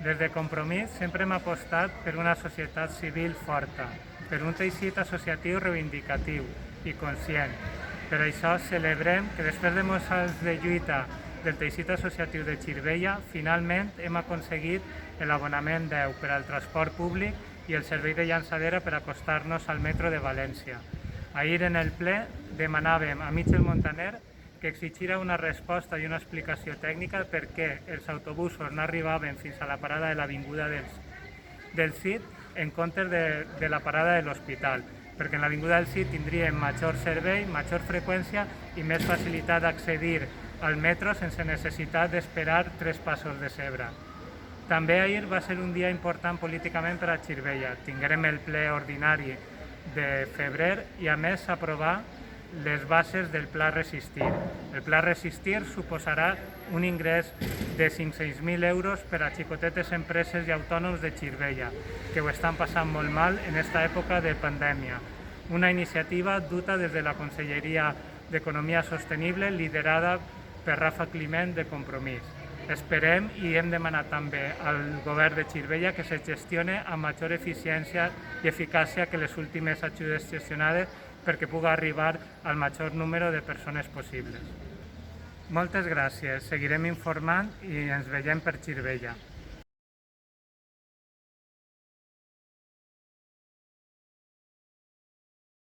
Des de Compromís sempre hem apostat per una societat civil forta, per un teixit associatiu reivindicatiu i conscient. Per això celebrem que després de molts anys de lluita del teixit associatiu de Xirivella, finalment hem aconseguit l'abonament 10 per al transport públic i el servei de llançadera per acostar-nos al metro de València. Ahir en el ple demanàvem a Michel Montaner que exigirà una resposta i una explicació tècnica per què els autobusos no arribaven fins a la parada de l'avinguda del CID en comptes de la parada de l'hospital, perquè en l'avinguda del CID tindríem major servei, major freqüència i més facilitat d'accedir al metro sense necessitat d'esperar 3 passos de zebra. També ahir va ser un dia important políticament per a Xirivella. Tinguérem el ple ordinari de febrer i a més s'aprovar les bases del Pla Resistir. El Pla Resistir suposarà un ingrés de 500.000 euros per a xicotetes empreses i autònoms de Xirivella, que ho estan passant molt mal en aquesta època de pandèmia. Una iniciativa duta des de la Conselleria d'Economia Sostenible, liderada per Rafa Climent de Compromís. Esperem i hem demanat també al govern de Xirivella que se gestione amb major eficiència i eficàcia que les últimes ajudes gestionades perquè pugui arribar al major número de persones possibles. Moltes gràcies, seguirem informant i ens veiem per Xirivella.